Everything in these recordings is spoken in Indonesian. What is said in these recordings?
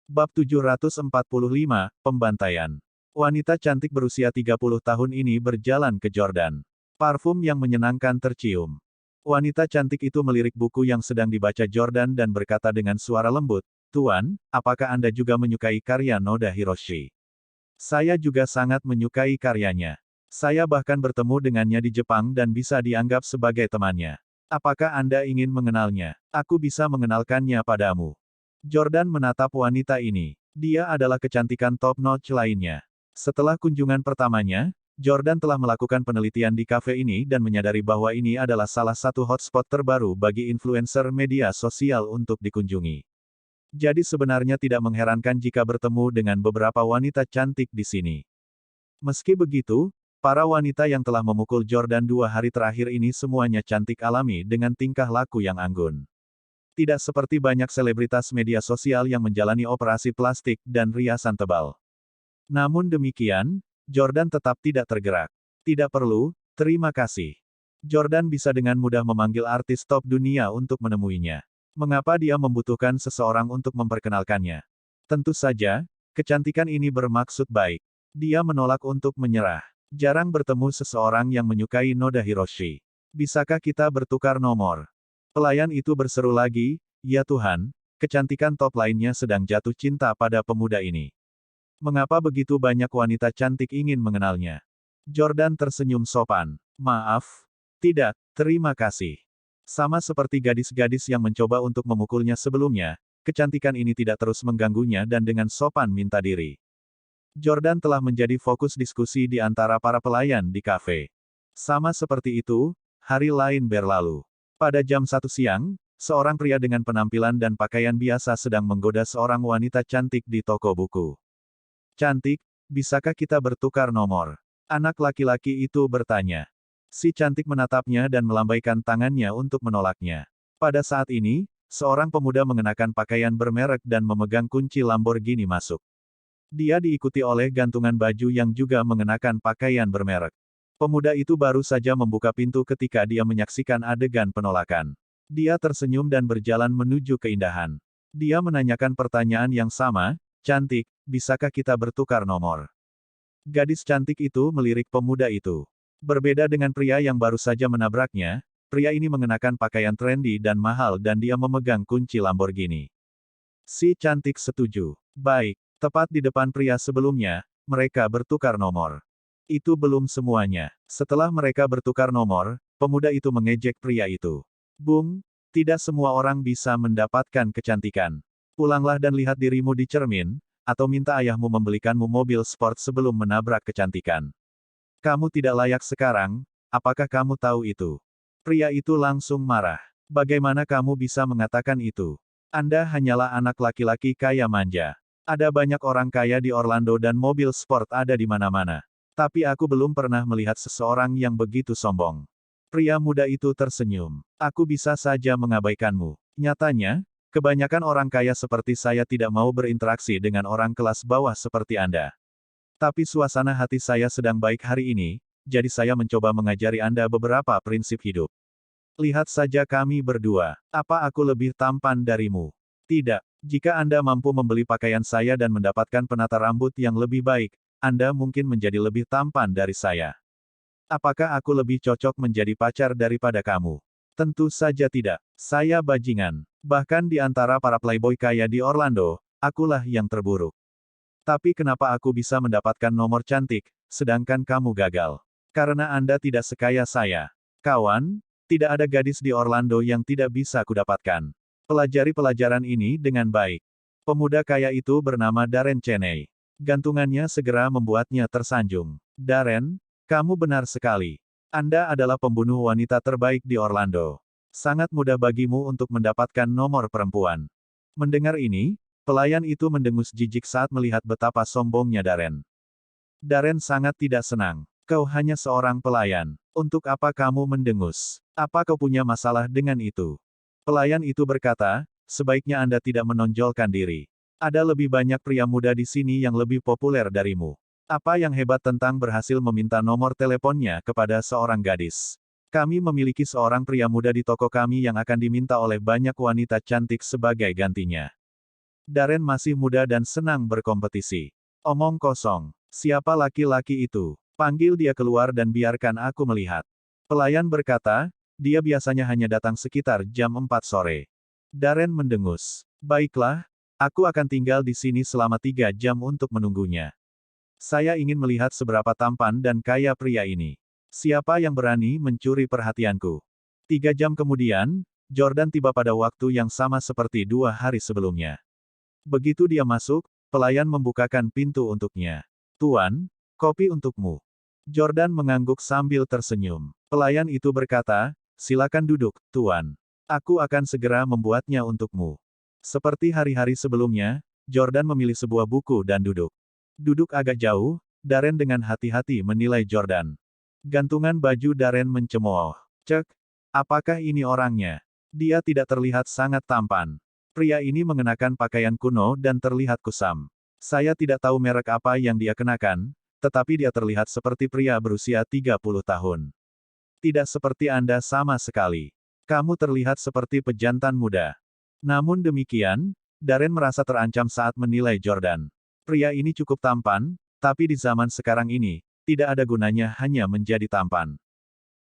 Bab 745, Pembantaian. Wanita cantik berusia 30 tahun ini berjalan ke Jordan. Parfum yang menyenangkan tercium. Wanita cantik itu melirik buku yang sedang dibaca Jordan dan berkata dengan suara lembut, "Tuan, apakah Anda juga menyukai karya Noda Hiroshi? Saya juga sangat menyukai karyanya. Saya bahkan bertemu dengannya di Jepang dan bisa dianggap sebagai temannya. Apakah Anda ingin mengenalnya? Aku bisa mengenalkannya padamu." Jordan menatap wanita ini. Dia adalah kecantikan top-notch lainnya. Setelah kunjungan pertamanya, Jordan telah melakukan penelitian di kafe ini dan menyadari bahwa ini adalah salah satu hotspot terbaru bagi influencer media sosial untuk dikunjungi. Jadi sebenarnya tidak mengherankan jika bertemu dengan beberapa wanita cantik di sini. Meski begitu, para wanita yang telah memukul Jordan 2 hari terakhir ini semuanya cantik alami dengan tingkah laku yang anggun. Tidak seperti banyak selebritas media sosial yang menjalani operasi plastik dan riasan tebal. Namun demikian, Jordan tetap tidak tergerak. Tidak perlu, terima kasih. Jordan bisa dengan mudah memanggil artis top dunia untuk menemuinya. Mengapa dia membutuhkan seseorang untuk memperkenalkannya? Tentu saja, kecantikan ini bermaksud baik. Dia menolak untuk menyerah. Jarang bertemu seseorang yang menyukai Noda Hiroshi. Bisakah kita bertukar nomor? Pelayan itu berseru lagi, "Ya Tuhan, kecantikan top lainnya sedang jatuh cinta pada pemuda ini. Mengapa begitu banyak wanita cantik ingin mengenalnya?" Jordan tersenyum sopan. "Maaf. Tidak, terima kasih." Sama seperti gadis-gadis yang mencoba untuk memukulnya sebelumnya, kecantikan ini tidak terus mengganggunya dan dengan sopan minta diri. Jordan telah menjadi fokus diskusi di antara para pelayan di kafe. Sama seperti itu, hari lain berlalu. Pada jam 1 siang, seorang pria dengan penampilan dan pakaian biasa sedang menggoda seorang wanita cantik di toko buku. "Cantik, bisakah kita bertukar nomor?" anak laki-laki itu bertanya. Si cantik menatapnya dan melambaikan tangannya untuk menolaknya. Pada saat ini, seorang pemuda mengenakan pakaian bermerek dan memegang kunci Lamborghini masuk. Dia diikuti oleh gantungan baju yang juga mengenakan pakaian bermerek. Pemuda itu baru saja membuka pintu ketika dia menyaksikan adegan penolakan. Dia tersenyum dan berjalan menuju keindahan. Dia menanyakan pertanyaan yang sama, "Cantik, bisakah kita bertukar nomor?" Gadis cantik itu melirik pemuda itu. Berbeda dengan pria yang baru saja menabraknya, pria ini mengenakan pakaian trendy dan mahal dan dia memegang kunci Lamborghini. Si cantik setuju. Baik, tepat di depan pria sebelumnya, mereka bertukar nomor. Itu belum semuanya. Setelah mereka bertukar nomor, pemuda itu mengejek pria itu. "Bung, tidak semua orang bisa mendapatkan kecantikan. Pulanglah dan lihat dirimu di cermin, atau minta ayahmu membelikanmu mobil sport sebelum menabrak kecantikan. Kamu tidak layak sekarang, apakah kamu tahu itu?" Pria itu langsung marah. "Bagaimana kamu bisa mengatakan itu? Anda hanyalah anak laki-laki kaya manja. Ada banyak orang kaya di Orlando dan mobil sport ada di mana-mana. Tapi aku belum pernah melihat seseorang yang begitu sombong." Pria muda itu tersenyum. "Aku bisa saja mengabaikanmu. Nyatanya, kebanyakan orang kaya seperti saya tidak mau berinteraksi dengan orang kelas bawah seperti Anda. Tapi suasana hati saya sedang baik hari ini, jadi saya mencoba mengajari Anda beberapa prinsip hidup. Lihat saja kami berdua. Apa aku lebih tampan darimu? Tidak. Jika Anda mampu membeli pakaian saya dan mendapatkan penata rambut yang lebih baik, Anda mungkin menjadi lebih tampan dari saya. Apakah aku lebih cocok menjadi pacar daripada kamu? Tentu saja tidak. Saya bajingan. Bahkan di antara para playboy kaya di Orlando, akulah yang terburuk. Tapi kenapa aku bisa mendapatkan nomor cantik, sedangkan kamu gagal? Karena Anda tidak sekaya saya. Kawan, tidak ada gadis di Orlando yang tidak bisa kudapatkan. Pelajari pelajaran ini dengan baik." Pemuda kaya itu bernama Darren Cheney. Gantungannya segera membuatnya tersanjung. "Darren, kamu benar sekali. Anda adalah pembunuh wanita terbaik di Orlando. Sangat mudah bagimu untuk mendapatkan nomor perempuan." Mendengar ini, pelayan itu mendengus jijik saat melihat betapa sombongnya Darren. Darren sangat tidak senang. "Kau hanya seorang pelayan. Untuk apa kamu mendengus? Apa kau punya masalah dengan itu?" Pelayan itu berkata, "Sebaiknya Anda tidak menonjolkan diri. Ada lebih banyak pria muda di sini yang lebih populer darimu. Apa yang hebat tentang berhasil meminta nomor teleponnya kepada seorang gadis? Kami memiliki seorang pria muda di toko kami yang akan diminta oleh banyak wanita cantik sebagai gantinya." Darren masih muda dan senang berkompetisi. Omong kosong. Siapa laki-laki itu? Panggil dia keluar dan biarkan aku melihat. Pelayan berkata, dia biasanya hanya datang sekitar jam 4 sore. Darren mendengus. Baiklah, aku akan tinggal di sini selama 3 jam untuk menunggunya. Saya ingin melihat seberapa tampan dan kaya pria ini. Siapa yang berani mencuri perhatianku? 3 jam kemudian, Jordan tiba pada waktu yang sama seperti 2 hari sebelumnya. Begitu dia masuk, pelayan membukakan pintu untuknya. Tuan, kopi untukmu. Jordan mengangguk sambil tersenyum. Pelayan itu berkata, silakan duduk, Tuan. Aku akan segera membuatnya untukmu. Seperti hari-hari sebelumnya, Jordan memilih sebuah buku dan duduk. Duduk agak jauh, Darren dengan hati-hati menilai Jordan. Gantungan baju Darren mencemooh. Cek, apakah ini orangnya? Dia tidak terlihat sangat tampan. Pria ini mengenakan pakaian kuno dan terlihat kusam. Saya tidak tahu merek apa yang dia kenakan, tetapi dia terlihat seperti pria berusia 30 tahun. Tidak seperti Anda sama sekali. Kamu terlihat seperti pejantan muda. Namun demikian, Darren merasa terancam saat menilai Jordan. Pria ini cukup tampan, tapi di zaman sekarang ini, tidak ada gunanya hanya menjadi tampan.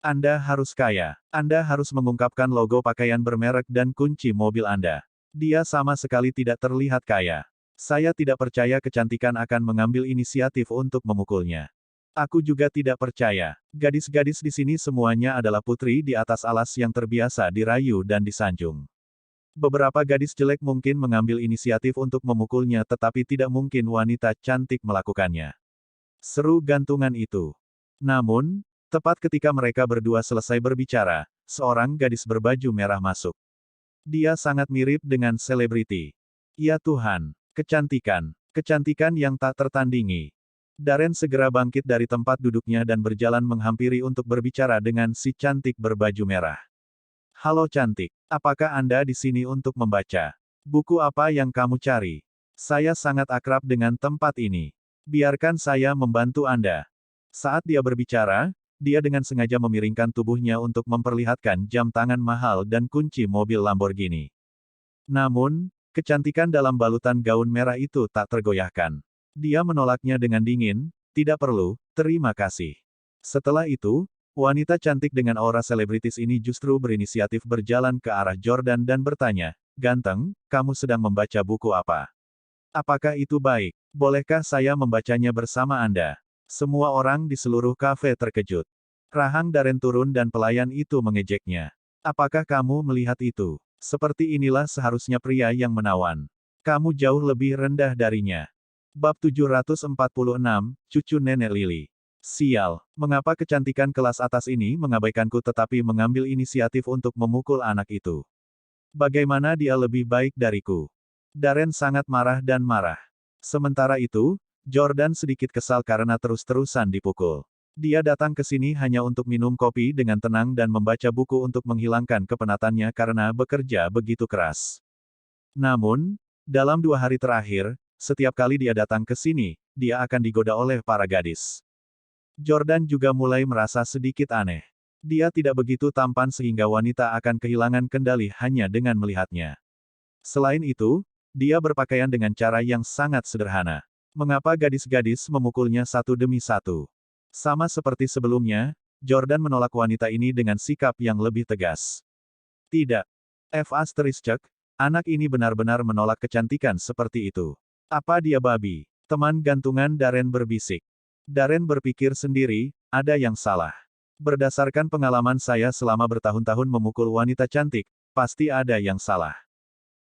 Anda harus kaya. Anda harus mengungkapkan logo pakaian bermerek dan kunci mobil Anda. Dia sama sekali tidak terlihat kaya. Saya tidak percaya kecantikan akan mengambil inisiatif untuk memukulnya. Aku juga tidak percaya. Gadis-gadis di sini semuanya adalah putri di atas alas yang terbiasa dirayu dan disanjung. Beberapa gadis jelek mungkin mengambil inisiatif untuk memukulnya tetapi tidak mungkin wanita cantik melakukannya. Seru gantungan itu. Namun, tepat ketika mereka berdua selesai berbicara, seorang gadis berbaju merah masuk. Dia sangat mirip dengan selebriti. Ya Tuhan, kecantikan. Kecantikan yang tak tertandingi. Darren segera bangkit dari tempat duduknya dan berjalan menghampiri untuk berbicara dengan si cantik berbaju merah. Halo cantik, apakah Anda di sini untuk membaca? Buku apa yang kamu cari? Saya sangat akrab dengan tempat ini. Biarkan saya membantu Anda. Saat dia berbicara, dia dengan sengaja memiringkan tubuhnya untuk memperlihatkan jam tangan mahal dan kunci mobil Lamborghini. Namun, kecantikan dalam balutan gaun merah itu tak tergoyahkan. Dia menolaknya dengan dingin, tidak perlu, terima kasih. Setelah itu, wanita cantik dengan aura selebritis ini justru berinisiatif berjalan ke arah Jordan dan bertanya, ganteng, kamu sedang membaca buku apa? Apakah itu baik? Bolehkah saya membacanya bersama Anda? Semua orang di seluruh kafe terkejut. Rahang Darren turun dan pelayan itu mengejeknya. Apakah kamu melihat itu? Seperti inilah seharusnya pria yang menawan. Kamu jauh lebih rendah darinya. Bab 746, Cucu Nenek Lily. Sial, mengapa kecantikan kelas atas ini mengabaikanku tetapi mengambil inisiatif untuk memukul anak itu? Bagaimana dia lebih baik dariku? Darren sangat marah dan marah. Sementara itu, Jordan sedikit kesal karena terus-terusan dipukul. Dia datang ke sini hanya untuk minum kopi dengan tenang dan membaca buku untuk menghilangkan kepenatannya karena bekerja begitu keras. Namun, dalam 2 hari terakhir, setiap kali dia datang ke sini, dia akan digoda oleh para gadis. Jordan juga mulai merasa sedikit aneh. Dia tidak begitu tampan sehingga wanita akan kehilangan kendali hanya dengan melihatnya. Selain itu, dia berpakaian dengan cara yang sangat sederhana. Mengapa gadis-gadis memukulnya satu demi satu? Sama seperti sebelumnya, Jordan menolak wanita ini dengan sikap yang lebih tegas. Tidak. Anak ini benar-benar menolak kecantikan seperti itu. Apa dia babi? Teman gantungan Darren berbisik. Darren berpikir sendiri, ada yang salah. Berdasarkan pengalaman saya selama bertahun-tahun memukul wanita cantik, pasti ada yang salah.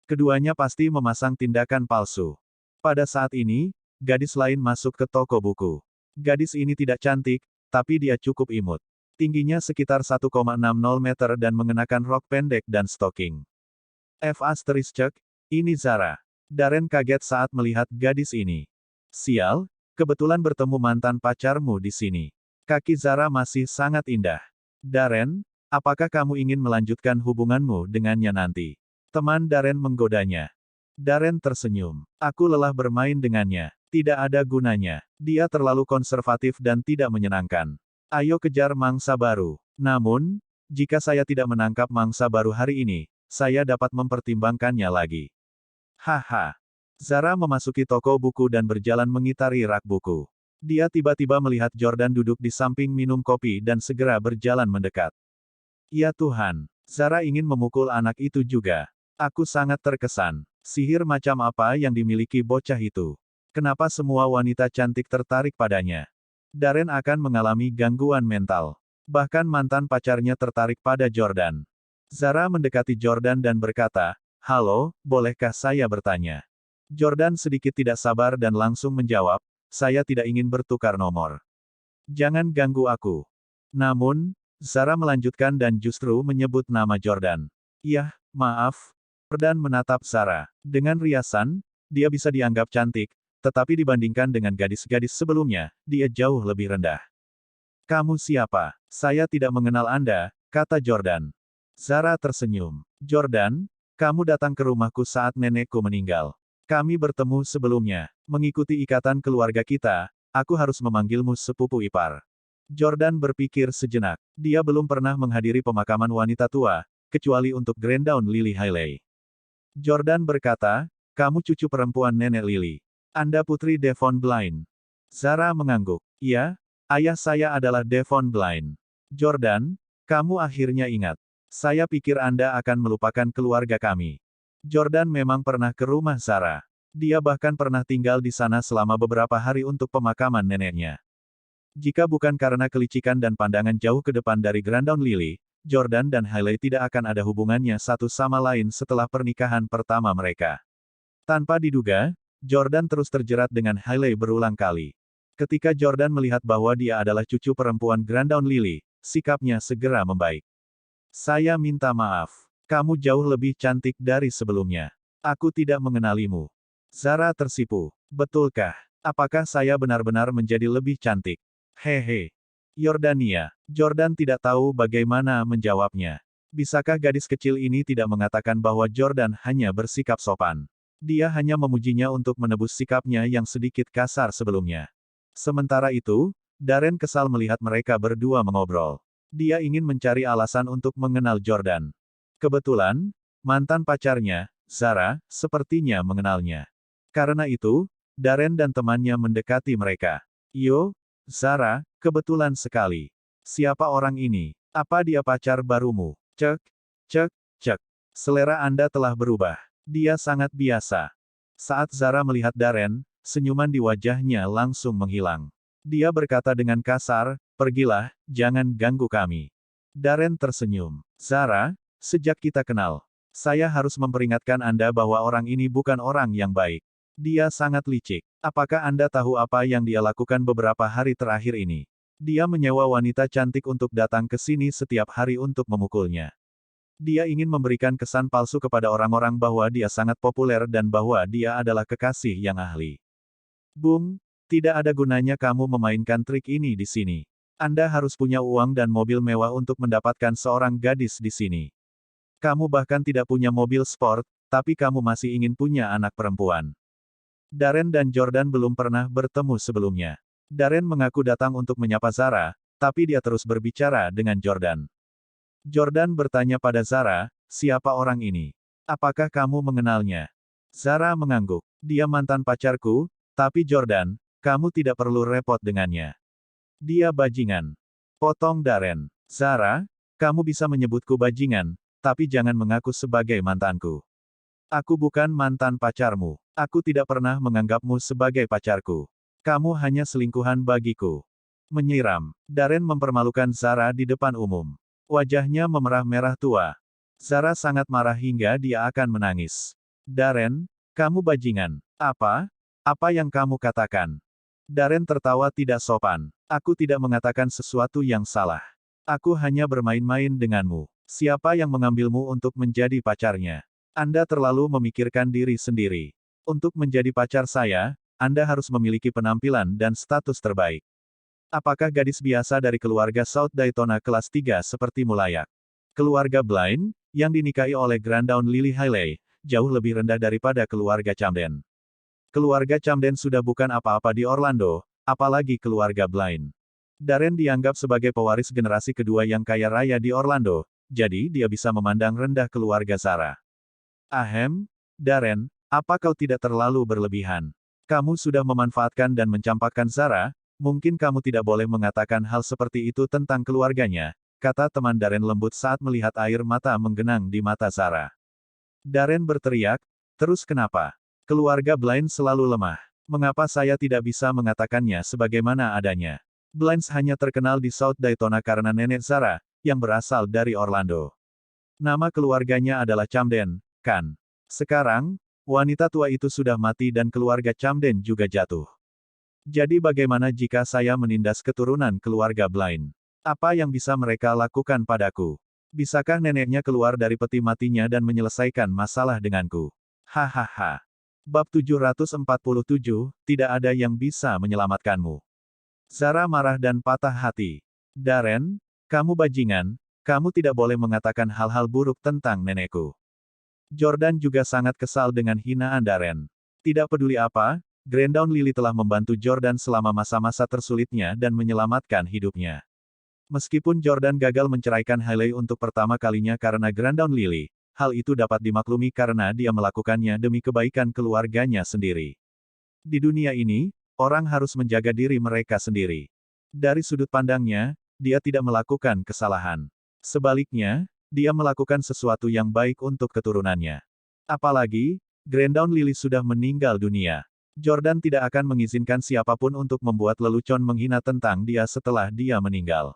Keduanya pasti memasang tindakan palsu. Pada saat ini, gadis lain masuk ke toko buku. Gadis ini tidak cantik, tapi dia cukup imut. Tingginya sekitar 1,60 meter dan mengenakan rok pendek dan stoking. Ini Zara. Darren kaget saat melihat gadis ini. Sial, kebetulan bertemu mantan pacarmu di sini. Kaki Zara masih sangat indah. Darren, apakah kamu ingin melanjutkan hubunganmu dengannya nanti? Teman Darren menggodanya. Darren tersenyum. Aku lelah bermain dengannya. Tidak ada gunanya. Dia terlalu konservatif dan tidak menyenangkan. Ayo kejar mangsa baru. Namun, jika saya tidak menangkap mangsa baru hari ini, saya dapat mempertimbangkannya lagi. Haha. Zara memasuki toko buku dan berjalan mengitari rak buku. Dia tiba-tiba melihat Jordan duduk di samping minum kopi dan segera berjalan mendekat. Ya Tuhan, Zara ingin memukul anak itu juga. Aku sangat terkesan. Sihir macam apa yang dimiliki bocah itu? Kenapa semua wanita cantik tertarik padanya? Darren akan mengalami gangguan mental. Bahkan mantan pacarnya tertarik pada Jordan. Zara mendekati Jordan dan berkata, "Halo, bolehkah saya bertanya?" Jordan sedikit tidak sabar dan langsung menjawab, "Saya tidak ingin bertukar nomor. Jangan ganggu aku." Namun, Zara melanjutkan dan justru menyebut nama Jordan. "Yah, maaf." Jordan menatap Zara. Dengan riasan, dia bisa dianggap cantik, tetapi dibandingkan dengan gadis-gadis sebelumnya, dia jauh lebih rendah. "Kamu siapa? Saya tidak mengenal Anda," kata Jordan. Zara tersenyum. "Jordan, kamu datang ke rumahku saat nenekku meninggal. Kami bertemu sebelumnya. Mengikuti ikatan keluarga kita, aku harus memanggilmu sepupu ipar." Jordan berpikir sejenak. Dia belum pernah menghadiri pemakaman wanita tua, kecuali untuk Grandown Lily Hailey. Jordan berkata, "Kamu cucu perempuan nenek Lily. Anda putri Devon Blind." Zara mengangguk. "Iya, ayah saya adalah Devon Blind." "Jordan, kamu akhirnya ingat. Saya pikir Anda akan melupakan keluarga kami." Jordan memang pernah ke rumah Zara. Dia bahkan pernah tinggal di sana selama beberapa hari untuk pemakaman neneknya. Jika bukan karena kelicikan dan pandangan jauh ke depan dari Grandown Lily, Jordan dan Hailey tidak akan ada hubungannya satu sama lain setelah pernikahan pertama mereka. Tanpa diduga, Jordan terus terjerat dengan Hailey berulang kali. Ketika Jordan melihat bahwa dia adalah cucu perempuan Grandown Lily, sikapnya segera membaik. "Saya minta maaf. Kamu jauh lebih cantik dari sebelumnya. Aku tidak mengenalimu." Zara tersipu. "Betulkah? Apakah saya benar-benar menjadi lebih cantik?" "Hehe. Yordania." Jordan tidak tahu bagaimana menjawabnya. Bisakah gadis kecil ini tidak mengatakan bahwa Jordan hanya bersikap sopan? Dia hanya memujinya untuk menebus sikapnya yang sedikit kasar sebelumnya. Sementara itu, Darren kesal melihat mereka berdua mengobrol. Dia ingin mencari alasan untuk mengenal Jordan. Kebetulan, mantan pacarnya, Zara, sepertinya mengenalnya. Karena itu, Darren dan temannya mendekati mereka. "Yo, Zara, kebetulan sekali. Siapa orang ini? Apa dia pacar barumu?" "Cek, cek, cek. Selera Anda telah berubah. Dia sangat biasa." Saat Zara melihat Darren, senyuman di wajahnya langsung menghilang. Dia berkata dengan kasar, "Pergilah, jangan ganggu kami." Darren tersenyum. "Zara, sejak kita kenal, saya harus memperingatkan Anda bahwa orang ini bukan orang yang baik. Dia sangat licik. Apakah Anda tahu apa yang dia lakukan beberapa hari terakhir ini? Dia menyewa wanita cantik untuk datang ke sini setiap hari untuk memukulnya. Dia ingin memberikan kesan palsu kepada orang-orang bahwa dia sangat populer dan bahwa dia adalah kekasih yang ahli. Bung, tidak ada gunanya kamu memainkan trik ini di sini. Anda harus punya uang dan mobil mewah untuk mendapatkan seorang gadis di sini. Kamu bahkan tidak punya mobil sport, tapi kamu masih ingin punya anak perempuan." Darren dan Jordan belum pernah bertemu sebelumnya. Darren mengaku datang untuk menyapa Zara, tapi dia terus berbicara dengan Jordan. Jordan bertanya pada Zara, "Siapa orang ini? Apakah kamu mengenalnya?" Zara mengangguk. "Dia mantan pacarku, tapi Jordan, kamu tidak perlu repot dengannya. Dia bajingan." Potong Darren. "Zara, kamu bisa menyebutku bajingan, tapi jangan mengaku sebagai mantanku. Aku bukan mantan pacarmu. Aku tidak pernah menganggapmu sebagai pacarku. Kamu hanya selingkuhan bagiku." Menyiram. Darren mempermalukan Zara di depan umum. Wajahnya memerah-merah tua. Zara sangat marah hingga dia akan menangis. "Darren, kamu bajingan. Apa? Apa yang kamu katakan?" Darren tertawa tidak sopan. "Aku tidak mengatakan sesuatu yang salah. Aku hanya bermain-main denganmu. Siapa yang mengambilmu untuk menjadi pacarnya? Anda terlalu memikirkan diri sendiri. Untuk menjadi pacar saya, Anda harus memiliki penampilan dan status terbaik. Apakah gadis biasa dari keluarga South Daytona kelas 3 sepertimu layak? Keluarga Blind, yang dinikahi oleh Grandown Lily Hailey, jauh lebih rendah daripada keluarga Camden. Keluarga Camden sudah bukan apa-apa di Orlando, apalagi keluarga Blind." Darren dianggap sebagai pewaris generasi kedua yang kaya raya di Orlando, jadi dia bisa memandang rendah keluarga Zara. "Ahem, Darren, Apa kau tidak terlalu berlebihan? Kamu sudah memanfaatkan dan mencampakkan Zara, mungkin kamu tidak boleh mengatakan hal seperti itu tentang keluarganya, kata teman Darren lembut saat melihat air mata menggenang di mata Zara. Darren berteriak, terus kenapa? Keluarga Blind selalu lemah. Mengapa saya tidak bisa mengatakannya sebagaimana adanya? Blinds hanya terkenal di South Daytona karena nenek Zara, yang berasal dari Orlando. Nama keluarganya adalah Camden, kan? Sekarang, wanita tua itu sudah mati dan keluarga Camden juga jatuh. Jadi bagaimana jika saya menindas keturunan keluarga Blind? Apa yang bisa mereka lakukan padaku? Bisakah neneknya keluar dari peti matinya dan menyelesaikan masalah denganku? Hahaha. Bab 747, tidak ada yang bisa menyelamatkanmu. Zara marah dan patah hati. Darren, kamu bajingan, kamu tidak boleh mengatakan hal-hal buruk tentang nenekku. Jordan juga sangat kesal dengan hinaan Darren. Tidak peduli apa, Grandown Lily telah membantu Jordan selama masa-masa tersulitnya dan menyelamatkan hidupnya. Meskipun Jordan gagal menceraikan Hailey untuk pertama kalinya karena Grandown Lily, hal itu dapat dimaklumi karena dia melakukannya demi kebaikan keluarganya sendiri. Di dunia ini, orang harus menjaga diri mereka sendiri. Dari sudut pandangnya, dia tidak melakukan kesalahan. Sebaliknya, dia melakukan sesuatu yang baik untuk keturunannya. Apalagi, Grandown Lily sudah meninggal dunia. Jordan tidak akan mengizinkan siapapun untuk membuat lelucon menghina tentang dia setelah dia meninggal.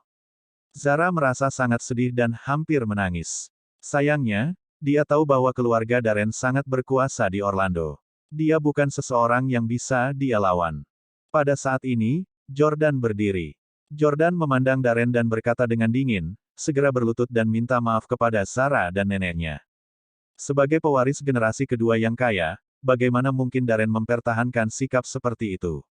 Zara merasa sangat sedih dan hampir menangis. Sayangnya, dia tahu bahwa keluarga Darren sangat berkuasa di Orlando. Dia bukan seseorang yang bisa dia lawan. Pada saat ini, Jordan berdiri. Jordan memandang Darren dan berkata dengan dingin, segera berlutut dan minta maaf kepada Zara dan neneknya. Sebagai pewaris generasi kedua yang kaya, bagaimana mungkin Darren mempertahankan sikap seperti itu?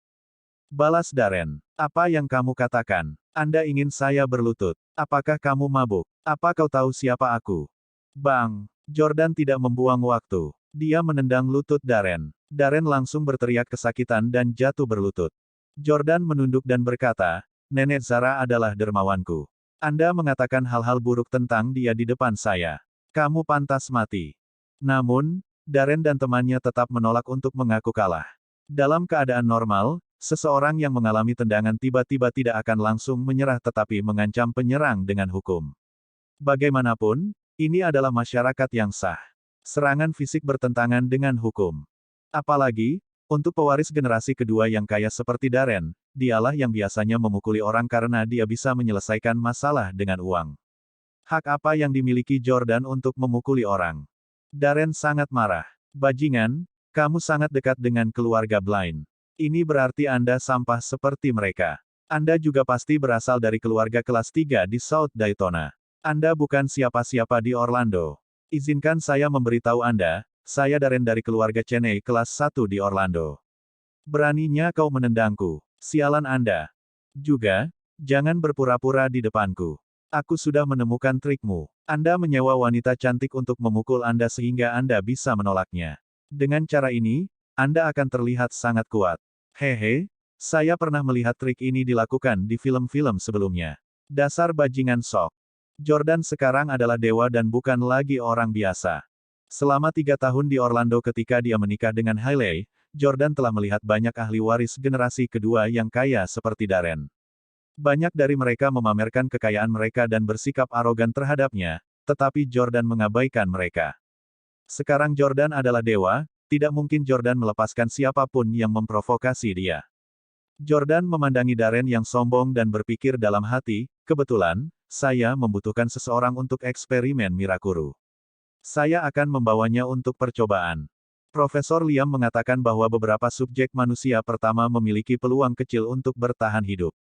Balas Darren, apa yang kamu katakan? Anda ingin saya berlutut? Apakah kamu mabuk? Apa kau tahu siapa aku? Bang! Jordan tidak membuang waktu. Dia menendang lutut Darren. Darren langsung berteriak kesakitan dan jatuh berlutut. Jordan menunduk dan berkata, Nenek Zara adalah dermawanku. Anda mengatakan hal-hal buruk tentang dia di depan saya. Kamu pantas mati. Namun, Darren dan temannya tetap menolak untuk mengaku kalah. Dalam keadaan normal, seseorang yang mengalami tendangan tiba-tiba tidak akan langsung menyerah tetapi mengancam penyerang dengan hukum. Bagaimanapun, ini adalah masyarakat yang sah. Serangan fisik bertentangan dengan hukum. Apalagi, untuk pewaris generasi kedua yang kaya seperti Darren, dialah yang biasanya memukuli orang karena dia bisa menyelesaikan masalah dengan uang. Hak apa yang dimiliki Jordan untuk memukuli orang? Darren sangat marah. Bajingan, kamu sangat dekat dengan keluarga Blind. Ini berarti Anda sampah seperti mereka. Anda juga pasti berasal dari keluarga kelas 3 di South Daytona. Anda bukan siapa-siapa di Orlando. Izinkan saya memberitahu Anda, saya Darren dari keluarga Cheney kelas 1 di Orlando. Beraninya kau menendangku. Sialan Anda. Juga, jangan berpura-pura di depanku. Aku sudah menemukan trikmu. Anda menyewa wanita cantik untuk memukul Anda sehingga Anda bisa menolaknya. Dengan cara ini, Anda akan terlihat sangat kuat. Hehe, saya pernah melihat trik ini dilakukan di film-film sebelumnya. Dasar bajingan sok. Jordan sekarang adalah dewa dan bukan lagi orang biasa. Selama 3 tahun di Orlando ketika dia menikah dengan Hailey, Jordan telah melihat banyak ahli waris generasi kedua yang kaya seperti Darren. Banyak dari mereka memamerkan kekayaan mereka dan bersikap arogan terhadapnya, tetapi Jordan mengabaikan mereka. Sekarang Jordan adalah dewa, tidak mungkin Jordan melepaskan siapapun yang memprovokasi dia. Jordan memandangi Darren yang sombong dan berpikir dalam hati, kebetulan, saya membutuhkan seseorang untuk eksperimen Mirakuru. Saya akan membawanya untuk percobaan. Profesor Liam mengatakan bahwa beberapa subjek manusia pertama memiliki peluang kecil untuk bertahan hidup.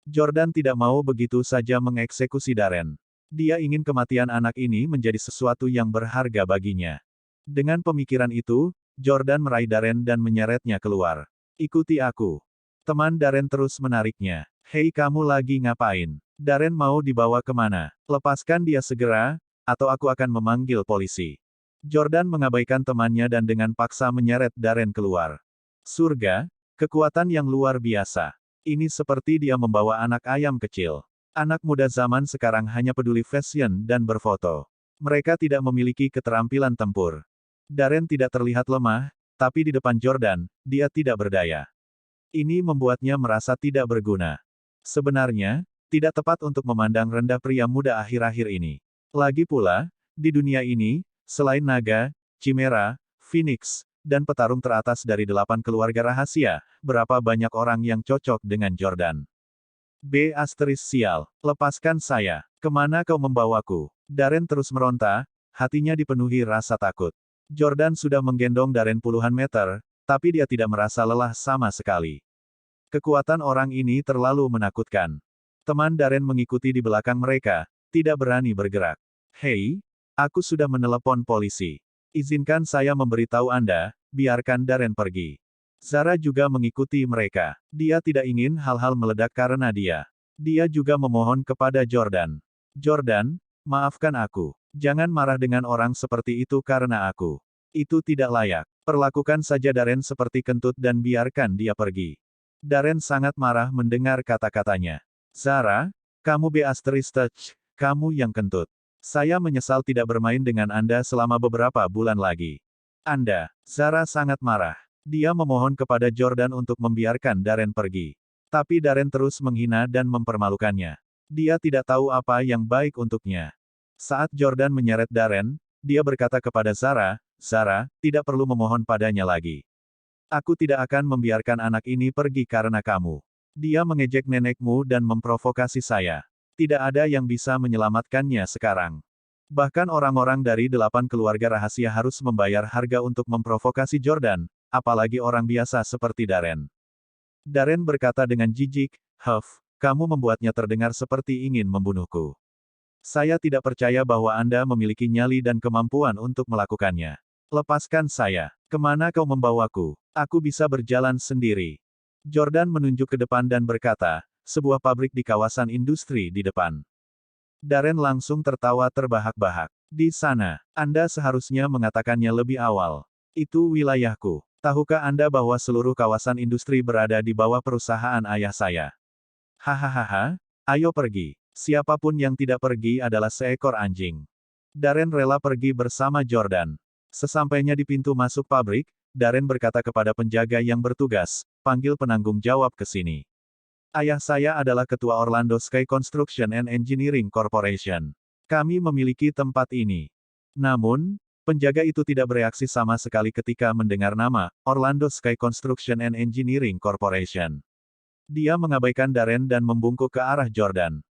Jordan tidak mau begitu saja mengeksekusi Darren. Dia ingin kematian anak ini menjadi sesuatu yang berharga baginya. Dengan pemikiran itu, Jordan meraih Darren dan menyeretnya keluar. Ikuti aku. Teman Darren terus menariknya. Hei kamu lagi ngapain? Darren mau dibawa kemana? Lepaskan dia segera, atau aku akan memanggil polisi. Jordan mengabaikan temannya dan dengan paksa menyeret Darren keluar. Surga, kekuatan yang luar biasa. Ini seperti dia membawa anak ayam kecil. Anak muda zaman sekarang hanya peduli fashion dan berfoto. Mereka tidak memiliki keterampilan tempur. Darren tidak terlihat lemah, tapi di depan Jordan, dia tidak berdaya. Ini membuatnya merasa tidak berguna. Sebenarnya, tidak tepat untuk memandang rendah pria muda akhir-akhir ini. Lagi pula, di dunia ini, selain naga, chimera, phoenix, dan petarung teratas dari 8 keluarga rahasia, berapa banyak orang yang cocok dengan Jordan? Sial, lepaskan saya. Kemana kau membawaku? Darren terus meronta, hatinya dipenuhi rasa takut. Jordan sudah menggendong Darren puluhan meter, tapi dia tidak merasa lelah sama sekali. Kekuatan orang ini terlalu menakutkan. Teman Darren mengikuti di belakang mereka, tidak berani bergerak. Hei, aku sudah menelepon polisi. Izinkan saya memberitahu Anda, biarkan Darren pergi. Zara juga mengikuti mereka. Dia tidak ingin hal-hal meledak karena dia. Dia juga memohon kepada Jordan. Jordan, maafkan aku. Jangan marah dengan orang seperti itu karena aku. Itu tidak layak. Perlakukan saja Darren seperti kentut dan biarkan dia pergi. Darren sangat marah mendengar kata-katanya. Zara, kamu kamu yang kentut. Saya menyesal tidak bermain dengan Anda selama beberapa bulan lagi. Zara sangat marah. Dia memohon kepada Jordan untuk membiarkan Darren pergi. Tapi Darren terus menghina dan mempermalukannya. Dia tidak tahu apa yang baik untuknya. Saat Jordan menyeret Darren, dia berkata kepada Zara, Zara, tidak perlu memohon padanya lagi. Aku tidak akan membiarkan anak ini pergi karena kamu. Dia mengejek nenekmu dan memprovokasi saya. Tidak ada yang bisa menyelamatkannya sekarang. Bahkan orang-orang dari 8 keluarga rahasia harus membayar harga untuk memprovokasi Jordan, apalagi orang biasa seperti Darren. Darren berkata dengan jijik, Huff, kamu membuatnya terdengar seperti ingin membunuhku. Saya tidak percaya bahwa Anda memiliki nyali dan kemampuan untuk melakukannya. Lepaskan saya. Kemana kau membawaku? Aku bisa berjalan sendiri. Jordan menunjuk ke depan dan berkata, sebuah pabrik di kawasan industri di depan. Darren langsung tertawa terbahak-bahak. Di sana, Anda seharusnya mengatakannya lebih awal. Itu wilayahku. Tahukah Anda bahwa seluruh kawasan industri berada di bawah perusahaan ayah saya? Hahaha, ayo pergi. Siapapun yang tidak pergi adalah seekor anjing. Darren rela pergi bersama Jordan. Sesampainya di pintu masuk pabrik, Darren berkata kepada penjaga yang bertugas, panggil penanggung jawab ke sini. Ayah saya adalah ketua Orlando Sky Construction and Engineering Corporation. Kami memiliki tempat ini. Namun, penjaga itu tidak bereaksi sama sekali ketika mendengar nama, Orlando Sky Construction and Engineering Corporation. Dia mengabaikan Darren dan membungkuk ke arah Jordan.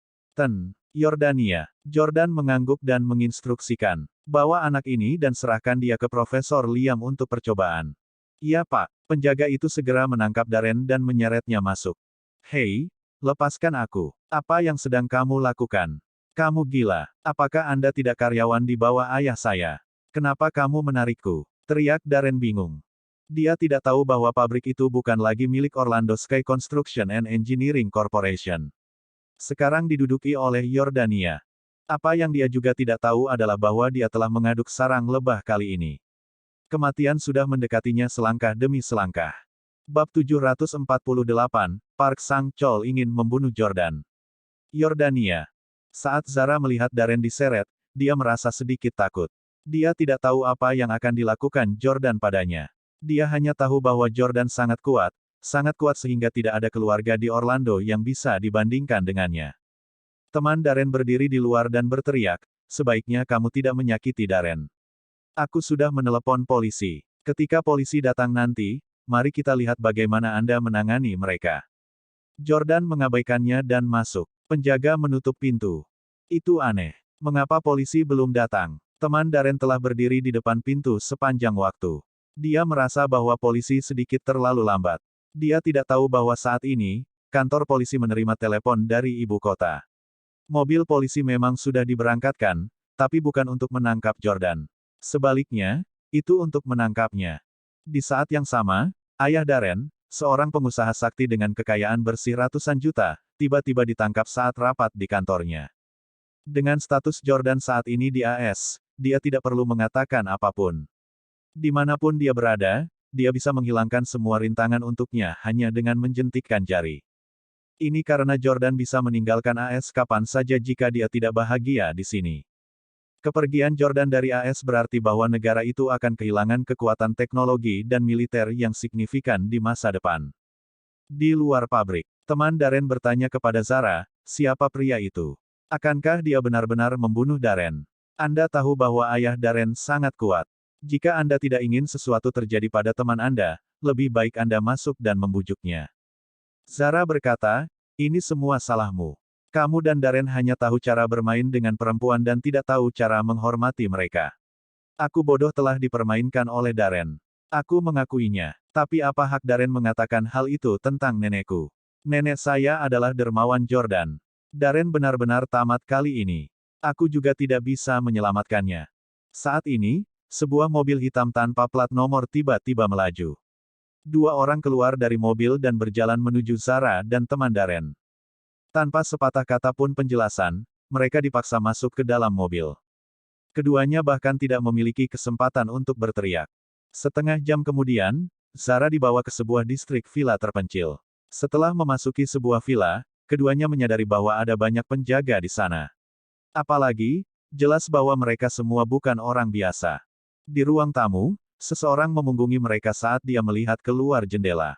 Yordania. Jordan mengangguk dan menginstruksikan. Bawa anak ini dan serahkan dia ke Profesor Liam untuk percobaan. Iya Pak. Penjaga itu segera menangkap Darren dan menyeretnya masuk. Hei, lepaskan aku. Apa yang sedang kamu lakukan? Kamu gila. Apakah Anda tidak karyawan di bawah ayah saya? Kenapa kamu menarikku? Teriak Darren bingung. Dia tidak tahu bahwa pabrik itu bukan lagi milik Orlando Sky Construction and Engineering Corporation. Sekarang diduduki oleh Yordania. Apa yang dia juga tidak tahu adalah bahwa dia telah mengaduk sarang lebah kali ini. Kematian sudah mendekatinya selangkah demi selangkah. Bab 748, Park Sang-chol ingin membunuh Jordan. Yordania. Saat Zara melihat Darren diseret, dia merasa sedikit takut. Dia tidak tahu apa yang akan dilakukan Jordan padanya. Dia hanya tahu bahwa Jordan sangat kuat sehingga tidak ada keluarga di Orlando yang bisa dibandingkan dengannya. Teman Darren berdiri di luar dan berteriak, sebaiknya kamu tidak menyakiti Darren. Aku sudah menelepon polisi. Ketika polisi datang nanti, mari kita lihat bagaimana Anda menangani mereka. Jordan mengabaikannya dan masuk. Penjaga menutup pintu. Itu aneh. Mengapa polisi belum datang? Teman Darren telah berdiri di depan pintu sepanjang waktu. Dia merasa bahwa polisi sedikit terlalu lambat. Dia tidak tahu bahwa saat ini, kantor polisi menerima telepon dari ibu kota. Mobil polisi memang sudah diberangkatkan, tapi bukan untuk menangkap Jordan. Sebaliknya, itu untuk menangkapnya. Di saat yang sama, ayah Darren, seorang pengusaha sakti dengan kekayaan bersih ratusan juta, tiba-tiba ditangkap saat rapat di kantornya. Dengan status Jordan saat ini di AS, dia tidak perlu mengatakan apapun. Dimanapun dia berada, dia bisa menghilangkan semua rintangan untuknya hanya dengan menjentikkan jari. Ini karena Jordan bisa meninggalkan AS kapan saja jika dia tidak bahagia di sini. Kepergian Jordan dari AS berarti bahwa negara itu akan kehilangan kekuatan teknologi dan militer yang signifikan di masa depan. Di luar pabrik, teman Darren bertanya kepada Zara, siapa pria itu? Akankah dia benar-benar membunuh Darren? Anda tahu bahwa ayah Darren sangat kuat. Jika Anda tidak ingin sesuatu terjadi pada teman Anda, lebih baik Anda masuk dan membujuknya. Zara berkata, ini semua salahmu. Kamu dan Darren hanya tahu cara bermain dengan perempuan dan tidak tahu cara menghormati mereka. Aku bodoh telah dipermainkan oleh Darren. Aku mengakuinya. Tapi apa hak Darren mengatakan hal itu tentang nenekku? Nenek saya adalah dermawan Jordan. Darren benar-benar tamat kali ini. Aku juga tidak bisa menyelamatkannya. Saat ini, sebuah mobil hitam tanpa plat nomor tiba-tiba melaju. Dua orang keluar dari mobil dan berjalan menuju Zara dan teman Darren. Tanpa sepatah kata pun penjelasan, mereka dipaksa masuk ke dalam mobil. Keduanya bahkan tidak memiliki kesempatan untuk berteriak. Setengah jam kemudian, Zara dibawa ke sebuah distrik villa terpencil. Setelah memasuki sebuah villa, keduanya menyadari bahwa ada banyak penjaga di sana. Apalagi, jelas bahwa mereka semua bukan orang biasa. Di ruang tamu, seseorang memunggungi mereka saat dia melihat keluar jendela.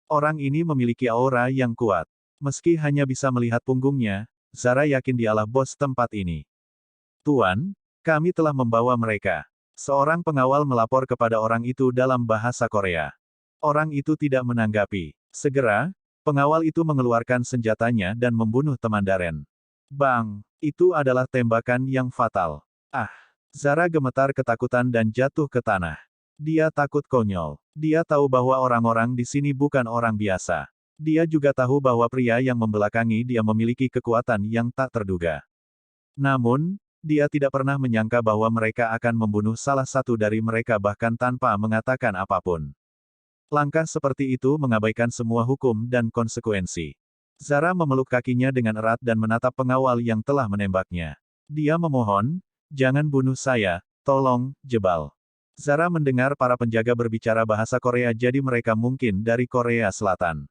Orang ini memiliki aura yang kuat. Meski hanya bisa melihat punggungnya, Zara yakin dialah bos tempat ini. Tuan, kami telah membawa mereka. Seorang pengawal melapor kepada orang itu dalam bahasa Korea. Orang itu tidak menanggapi. Segera, pengawal itu mengeluarkan senjatanya dan membunuh teman Darren. Bang! Itu adalah tembakan yang fatal. Ah! Zara gemetar ketakutan dan jatuh ke tanah. Dia takut konyol. Dia tahu bahwa orang-orang di sini bukan orang biasa. Dia juga tahu bahwa pria yang membelakangi dia memiliki kekuatan yang tak terduga. Namun, dia tidak pernah menyangka bahwa mereka akan membunuh salah satu dari mereka bahkan tanpa mengatakan apapun. Langkah seperti itu mengabaikan semua hukum dan konsekuensi. Zara memeluk kakinya dengan erat dan menatap pengawal yang telah menembaknya. Dia memohon, jangan bunuh saya, tolong, jebal. Zara mendengar para penjaga berbicara bahasa Korea jadi mereka mungkin dari Korea Selatan.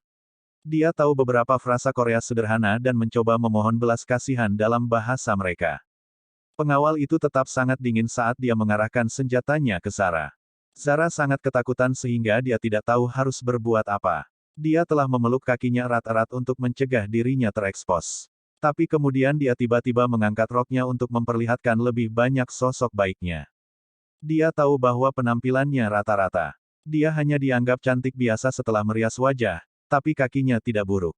Dia tahu beberapa frasa Korea sederhana dan mencoba memohon belas kasihan dalam bahasa mereka. Pengawal itu tetap sangat dingin saat dia mengarahkan senjatanya ke Zara. Zara sangat ketakutan sehingga dia tidak tahu harus berbuat apa. Dia telah memeluk kakinya erat-erat untuk mencegah dirinya terekspos. Tapi kemudian dia tiba-tiba mengangkat roknya untuk memperlihatkan lebih banyak sosok baiknya. Dia tahu bahwa penampilannya rata-rata. Dia hanya dianggap cantik biasa setelah merias wajah, tapi kakinya tidak buruk.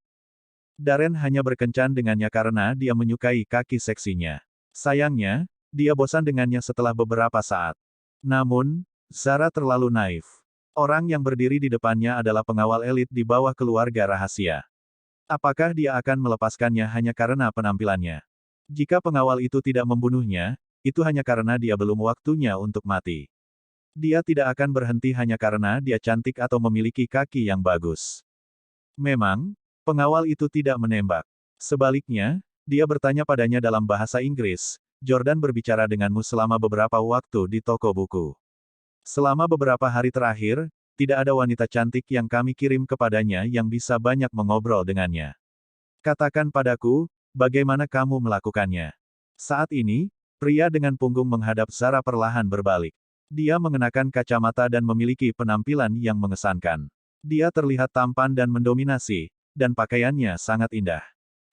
Darren hanya berkencan dengannya karena dia menyukai kaki seksinya. Sayangnya, dia bosan dengannya setelah beberapa saat. Namun, Zara terlalu naif. Orang yang berdiri di depannya adalah pengawal elit di bawah keluarga rahasia. Apakah dia akan melepaskannya hanya karena penampilannya? Jika pengawal itu tidak membunuhnya, itu hanya karena dia belum waktunya untuk mati. Dia tidak akan berhenti hanya karena dia cantik atau memiliki kaki yang bagus. Memang, pengawal itu tidak menembak. Sebaliknya, dia bertanya padanya dalam bahasa Inggris, Jordan berbicara denganmu selama beberapa waktu di toko buku. Selama beberapa hari terakhir, tidak ada wanita cantik yang kami kirim kepadanya yang bisa banyak mengobrol dengannya. Katakan padaku, bagaimana kamu melakukannya? Saat ini, pria dengan punggung menghadap Zara perlahan berbalik. Dia mengenakan kacamata dan memiliki penampilan yang mengesankan. Dia terlihat tampan dan mendominasi, dan pakaiannya sangat indah.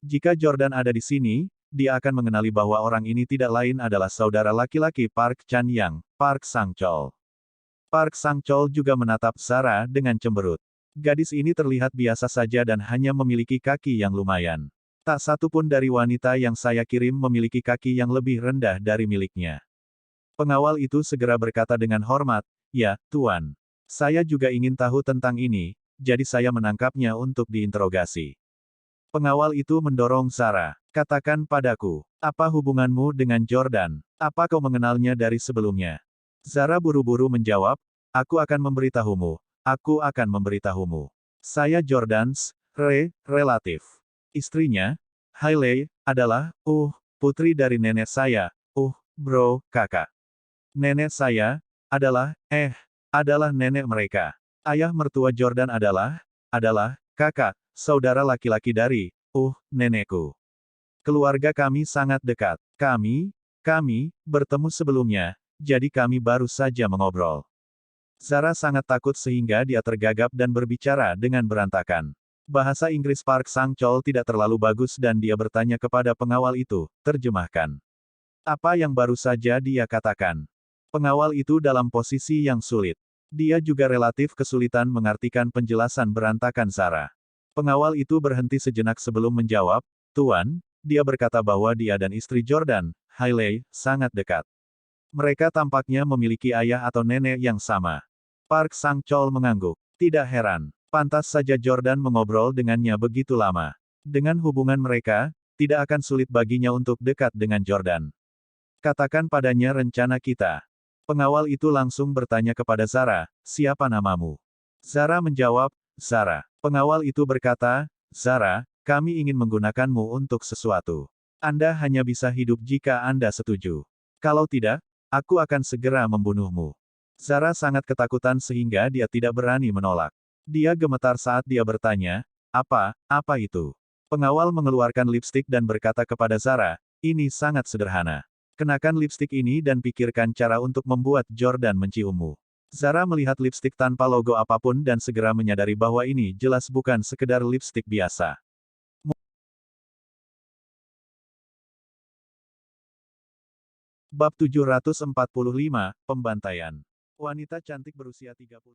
Jika Jordan ada di sini, dia akan mengenali bahwa orang ini tidak lain adalah saudara laki-laki Park Chan-yang, Park Sang-chol. Park Sang-chol juga menatap Zara dengan cemberut. Gadis ini terlihat biasa saja dan hanya memiliki kaki yang lumayan. Tak satu pun dari wanita yang saya kirim memiliki kaki yang lebih rendah dari miliknya. Pengawal itu segera berkata dengan hormat, ya, Tuan. Saya juga ingin tahu tentang ini, jadi saya menangkapnya untuk diinterogasi. Pengawal itu mendorong Zara. Katakan padaku, apa hubunganmu dengan Jordan? Apa kau mengenalnya dari sebelumnya? Zara buru-buru menjawab, aku akan memberitahumu. Aku akan memberitahumu. Saya Jordan's relatif. Istrinya, Hailey, adalah, putri dari nenek saya, bro, kakak. Nenek saya, adalah nenek mereka. Ayah mertua Jordan adalah kakak, saudara laki-laki dari, nenekku. Keluarga kami sangat dekat. Kami, bertemu sebelumnya, jadi kami baru saja mengobrol. Zara sangat takut sehingga dia tergagap dan berbicara dengan berantakan. Bahasa Inggris Park Sang-chol tidak terlalu bagus dan dia bertanya kepada pengawal itu, terjemahkan. Apa yang baru saja dia katakan? Pengawal itu dalam posisi yang sulit. Dia juga relatif kesulitan mengartikan penjelasan berantakan Zara. Pengawal itu berhenti sejenak sebelum menjawab, Tuan, dia berkata bahwa dia dan istri Jordan, Hailey, sangat dekat. Mereka tampaknya memiliki ayah atau nenek yang sama. Park Sang-chol mengangguk. Tidak heran. Pantas saja Jordan mengobrol dengannya begitu lama. Dengan hubungan mereka, tidak akan sulit baginya untuk dekat dengan Jordan. Katakan padanya rencana kita. Pengawal itu langsung bertanya kepada Zara, siapa namamu? Zara menjawab, Zara. Pengawal itu berkata, Zara, kami ingin menggunakanmu untuk sesuatu. Anda hanya bisa hidup jika Anda setuju. Kalau tidak, aku akan segera membunuhmu. Zara sangat ketakutan sehingga dia tidak berani menolak. Dia gemetar saat dia bertanya, apa itu? Pengawal mengeluarkan lipstik dan berkata kepada Zara, ini sangat sederhana. Kenakan lipstik ini dan pikirkan cara untuk membuat Jordan menciummu. Zara melihat lipstik tanpa logo apapun dan segera menyadari bahwa ini jelas bukan sekedar lipstik biasa. Bab 745, Pembantaian. Wanita cantik berusia 30